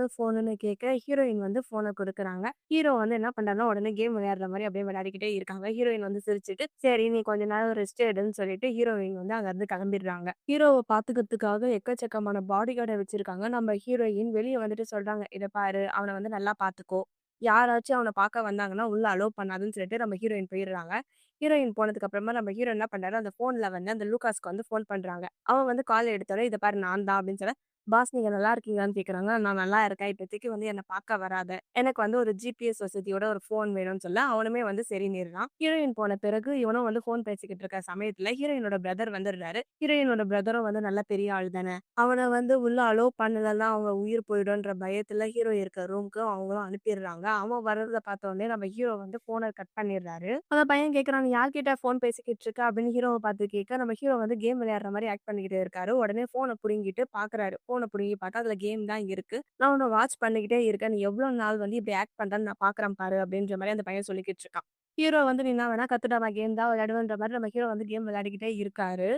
ஃபோனுன்னு கேட்க, ஹீரோயின் வந்து ஃபோன குடுக்குறாங்க. ஹீரோ வந்து என்ன பண்றாருன்னா, உடனே கேம் விளையாடுற மாரி அப்படியே விளையாடிக்கிட்டே இருக்காங்க. ஹீரோயின் வந்து சிரிச்சுட்டு, "சரி நீ கொஞ்ச நேரம் ரெஸ்ட் எடுன்னு" சொல்லிட்டு ஹீரோயின் வந்து அங்கருந்து கிளம்பிடுறாங்க. ஹீரோவ பாத்துக்கிறதுக்காக எக்கச்சக்கமான பாடிகார்ட வச்சிருக்காங்க. நம்ம ஹீரோயின் வெளிய வந்துட்டு சொல்றாங்க, "இத பாரு, அவன வந்து நல்லா பாத்துக்கோ. யாராச்சும் அவன பாக்க வந்தாங்கன்னா, உள்ள அலோவ் பண்ணாதன்னு" சொல்லிட்டு நம்ம ஹீரோயின் போயிடுறாங்க. ஹீரோயின் போனதுக்கு அப்புறமா நம்ம ஹீரோ என்ன பண்றாரு, அந்த ஃபோன்ல வந்து அந்த லூகாஸ்க்கு வந்து ஃபோன் பண்றாங்க. அவன் வந்து கால் எடுத்தோனே, "இத பாரு நான் தான்" அப்படின்னு சொல்ல, "பாஸ் நீங்க நல்லா இருக்கீங்களான்னு?" கேட்கறாங்க. "நான் நல்லா இருக்கேன். இப்போதைக்கு வந்து என்ன பார்க்க வராத. எனக்கு வந்து ஒரு ஜிபிஎஸ் வசதியோட ஒரு ஃபோன் வேணும்னு" சொல்ல, அவனுமே வந்து சரின்னிடுறான். ஹீரோயின் போன பிறகு இவனும் வந்து ஃபோன் பேசிக்கிட்டு இருக்க சமயத்துல ஹீரோயினோட பிரதர் வந்துடுறாரு. ஹீரோயினோட பிரதரும் வந்து நல்ல பெரிய ஆள் தானே. அவன வந்து உள்ள அலோவ் பண்ணலன்னா அவங்க உயிர் போயிடும்ன்ற பயத்துல ஹீரோ இருக்க ரூம்க்கு அவங்களும் அனுப்பிடுறாங்க. அவன் வர்றத பார்த்தோனே நம்ம ஹீரோ வந்து ஃபோன கட் பண்ணிடுறாரு. அந்த பையன் கேட்கறான், "நீ யார்கிட்ட ஃபோன் பேசிக்கிட்டு இருக்க?" அப்படின்னு ஹீரோவ பார்த்து கேட்க, நம்ம ஹீரோ வந்து கேம் விளையாடுற மாரி ஆக்ட் பண்ணிக்கிட்டு இருக்காரு. உடனே ஃபோன புடுங்கிட்டு பார்க்குறாரு. ஃபோன புடுங்கி பார்த்தா அதுல கேம் தான் இருக்கு. "நான் உன்ன வாட்ச் பண்ணிக்கிட்டே இருக்கேன். நீ எவ்வளோ நாள் வந்து இப்படி ஆக்ட் பண்றன்னு நான் பார்க்குறேன் பாரு" அப்படின்ற மாரி அந்த பையன் சொல்லிக்கிட்டு இருக்கான். ஹீரோ வந்து, "நீ என்ன வேணா கத்துடா, நான் கேம் தான் விளையாடுவேன்ற" மாரி நம்ம ஹீரோ வந்து கேம் விளையாடிக்கிட்டே இருக்காரு.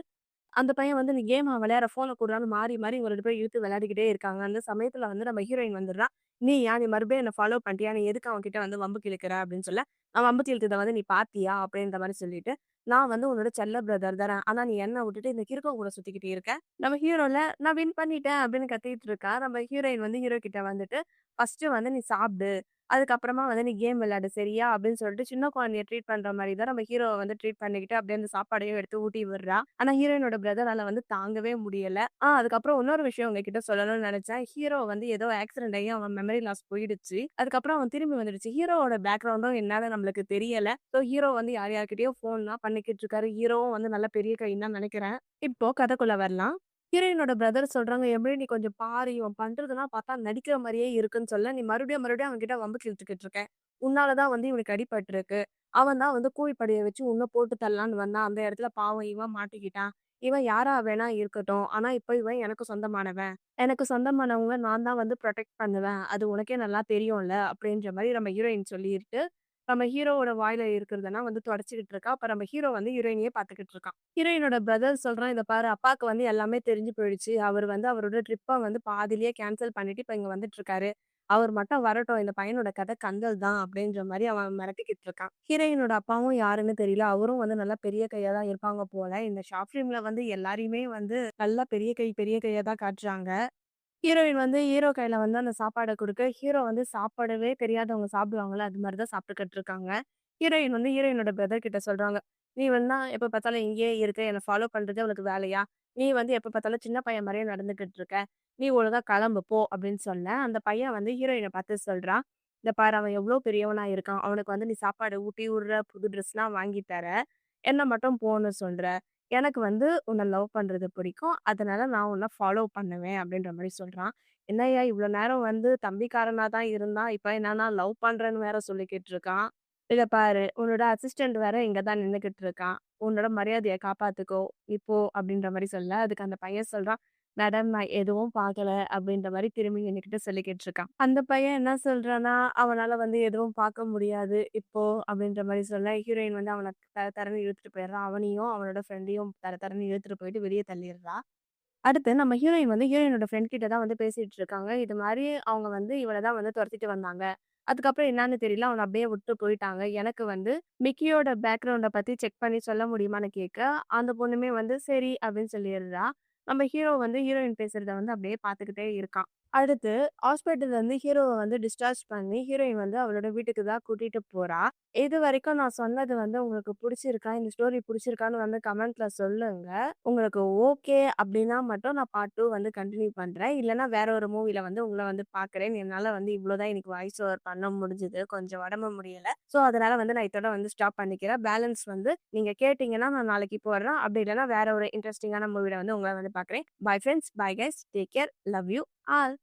அந்த பையன் வந்து, "நீ கேமா விளையாடுற, ஃபோன குடுறான்னு" மாறி, மாறி இவங்க 2 பேரும் இழுத்து விளையாடிக்கிட்டே இருக்காங்க. அந்த சமயத்துல வந்து நம்ம ஹீரோயின் வந்துடுறா. "நீயா? நீ மறுபடியும் என்ன ஃபாலோ பண்ணிட்டியா? நீ எதுக்கு அவன்கிட்ட வந்து வம்புக்கு இழுக்குற?" அப்படின்னு சொல்ல, "அவன் வம்புக்கு இழுத்தத வந்து நீ பார்த்தியா?" அப்படின்ற மாரி சொல்லிட்டு, "நான் வந்து உன்னோட செல்ல பிரதர் தானே. ஆனா நீ என்ன விட்டுட்டு இந்த கிறுக்கன் கூட சுத்திக்கிட்டு இருக்க." நம்ம ஹீரோல, "நான் வின் பண்ணிட்டேன்" அப்படின்னு கத்திட்டு இருக்கா. நம்ம ஹீரோயின் வந்து ஹீரோ கிட்ட வந்துட்டு, "ஃபர்ஸ்ட்டு வந்து நீ சாப்பிடு. அதுக்கப்புறமா வந்து நீ கேம் விளையாடு சரியா?" அப்படின்னு சொல்லிட்டு சின்ன குழந்தைய ட்ரீட் பண்ற மாரி தான் நம்ம ஹீரோவ வந்து ட்ரீட் பண்ணிக்கிட்டு அப்படியே அந்த சாப்பாடையும் எடுத்து ஊட்டி விடுறா. ஆனா ஹீரோயினோட பிரதரால வந்து தாங்கவே முடியல. அதுக்கப்புறம் இன்னொரு விஷயம் உங்ககிட்ட சொல்லணும்னு நெனச்சேன். ஹீரோ வந்து ஏதோ ஆக்சிடென்ட் ஆகி அவன் மெமரி லாஸ் போயிடுச்சு. அதுக்கப்புறம் அவன் திரும்பி வந்துடுச்சு. ஹீரோவோட பேக்ரவுண்டும் என்னன்னு நம்மளுக்கு தெரியல. ஸோ ஹீரோ வந்து யார் யார்கிட்டயோ ஃபோன்லாம் பண்ணிக்கிட்டு இருக்காரு. ஹீரோவும் வந்து நல்ல பெரிய கைன்னு தான் நெனைக்கிறேன். இப்போ கதைக்குள்ள வரலாம். ஹீரோயினோட பிரதர் சொல்றாங்க, "எப்படி நீ கொஞ்சம் பாரு, இவன் பண்றதெல்லாம் பார்த்தா நடிக்கிற மாரியே இருக்குன்னு" சொல்ல, "நீ மறுபடியும் மறுபடியும் அவன்கிட்ட வம்புக்கு இழுத்துக்கிட்டு இருக்க. உன்னால தான் வந்து இவனுக்கு அடிபட்டுருக்கு. அவன் தான் வந்து கூவி படைய வச்சு உன்ன போட்டு தள்ளலான்னு வந்தான். அந்த இடத்துல பாவம் இவன் மாட்டிக்கிட்டான். இவன் யாரா வேணா இருக்கட்டும். ஆனா இப்ப இவன் எனக்கு சொந்தமானவன். எனக்கு சொந்தமானவங்கள நான் தான் வந்து புரொடெக்ட் பண்ணுவேன். அது உனக்கே நல்லா தெரியும்ல" அப்படின்ற மாரி நம்ம ஹீரோயின் சொல்லிட்டு, நம்ம ஹீரோவோட வாயில இருக்கிறதெல்லாம் வந்து தொடச்சுக்கிட்டு இருக்கா. அப்ப நம்ம ஹீரோ வந்து ஹீரோயினையே பார்த்துக்கிட்டு இருக்கான். ஹீரோயினோட பிரதர் சொல்றான், "இத பாரு அப்பாக்கு வந்து எல்லாமே தெரிஞ்சு போயிடுச்சு. அவரு வந்து அவரோட ட்ரிப்ப வந்து பாதியிலேயே கேன்சல் பண்ணிட்டு இப்ப இங்க வந்துட்டு இருக்காரு. அவர் மட்டும் வரட்டும். இந்த பையனோட கதை கந்தல் தான்" அப்படின்ற மாரி அவன் மிரட்டிக்கிட்டு இருக்கான். ஹீரோயினோட அப்பாவும் யாருன்னு தெரியல. அவரும் வந்து நல்லா பெரிய கையா தான் இருப்பாங்க போல. இந்த ஷார்ட் ஃபிலிம்ல வந்து எல்லாரையுமே வந்து நல்லா பெரிய கை, பெரிய கையா தான் காட்டுறாங்க. ஹீரோயின் வந்து ஹீரோ கையில வந்து அந்த சாப்பாட குடுக்க, ஹீரோ வந்து சாப்பிடவே தெரியாதவங்க சாப்பிடுவாங்கல்ல, அது மாரி தான் சாப்பிட்டுக்கிட்டு இருக்காங்க. ஹீரோயின் வந்து ஹீரோயினோட பிரதர் கிட்ட சொல்றாங்க, "நீ வந்து தான் எப்ப பார்த்தாலும் இங்கேயே இருக்க. என்ன ஃபாலோ பண்றதே உனக்கு வேலையா? நீ வந்து எப்ப பார்த்தாலும் சின்ன பையன் மாரியே நடந்துகிட்டு இருக்க. நீ ஒழுங்கா கிளம்பு போ" அப்படின்னு சொல்ல, அந்த பையன் வந்து ஹீரோயின பார்த்து சொல்றான், "இந்த பாரு அவன் எவ்ளோ பெரியவனா இருக்கான். அவனுக்கு வந்து நீ சாப்பாடு ஊட்டி விடுற, புது ட்ரெஸ்லாம் வாங்கி தர. என்ன மட்டும் போன்னு சொல்ற. எனக்கு வந்து உன்ன லவ் பண்றது பிடிக்கும். அதனால நான் உன்ன ஃபாலோ பண்ணுவேன்" அப்படின்ற மாரி சொல்றான். என்னய்யா இவ்ளோ நேரம் வந்து தம்பிக்காரனா தான் இருந்தான். இப்ப என்னன்னா லவ் பண்றேன்னு வேற சொல்லிக்கிட்டு இருக்கான். இத பாரு உன்னோட அசிஸ்டன்ட் வேற இங்க தான் நின்னுகிட்டு இருக்கான். உன்னோட மரியாதைய காப்பாத்துக்கோ. நீ போ அப்படின்ற மாரி சொல்ல, அதுக்கு அந்த பையன் சொல்றான், "மேடம் நான் எதுவும் பார்க்கல" அப்படின்ற மாரி திரும்பி என்கிட்ட சொல்லிக்கிட்டு இருக்கான். அந்த பையன் என்ன சொல்றான்னா, அவனால வந்து எதுவும் பார்க்க முடியாது இப்போ அப்படின்ற மாரி சொல்ல, ஹீரோயின் வந்து அவன தர தரன்னு இழுத்துட்டு போயிடுறா. அவனையும் அவனோட ஃப்ரெண்டையும் தர தரன்னு இழுத்துட்டு போயிட்டு வெளிய தள்ளிடுறா. அடுத்து நம்ம ஹீரோயின் வந்து ஹீரோயினோட ஃப்ரெண்ட் கிட்ட தான் வந்து பேசிட்டு இருக்காங்க. இது மாரி அவங்க வந்து இவள தான் வந்து தொரத்திட்டு வந்தாங்க. அதுக்கப்புறம் என்னான்னு தெரியல. அவன அப்படியே விட்டு போயிட்டாங்க. எனக்கு வந்து மிக்கியோட பேக்ரவுண்ட பத்தி செக் பண்ணி சொல்ல முடியுமான்னு கேட்க, அந்த பொண்ணுமே வந்து சரி அப்படின்னு சொல்லிடுறா. நம்ம ஹீரோ வந்து ஹீரோயின் பேசுறத வந்து அப்படியே பார்த்துக்கிட்டே இருக்கான். அடுத்து ஹாஸ்பிட்டல்ல இருந்து ஹீரோவ வந்து டிஸ்சார்ஜ் பண்ணி ஹீரோயின் வந்து அவளோட வீட்டுக்கு தான் கூட்டிட்டு போறா. இதுவரைக்கும் நான் சொன்னது வந்து உங்களுக்கு புடிச்சிருக்கா? இந்த ஸ்டோரி புடிச்சிருக்கான்னு வந்து கமெண்ட்ல சொல்லுங்க. உங்களுக்கு ஓகே அப்டின்னா மட்டும் நான் பார்ட் 2 வந்து கன்டின்யூ பண்றேன். இல்லன்னா வேற ஒரு மூவில வந்து உங்கள வந்து பார்க்குறேன். என்னால வந்து இவ்ளோ தான் இன்னைக்கு வாய்ஸ் ஓவர் பண்ண முடிஞ்சது. கொஞ்சம் உடம்பு முடியல. ஸோ அதனால வந்து நான் இதோட வந்து ஸ்டாப் பண்ணிக்கிறேன். பேலன்ஸ் வந்து நீங்க கேட்டீங்கன்னா நான் நாளைக்கு போடுறேன். அப்டி இல்லன்னா வேற ஒரு இன்ட்ரஸ்டிங்கான மூவில வந்து உங்கள வந்து பார்க்குறேன். Bye friends. Bye guys. Take care. Love you all.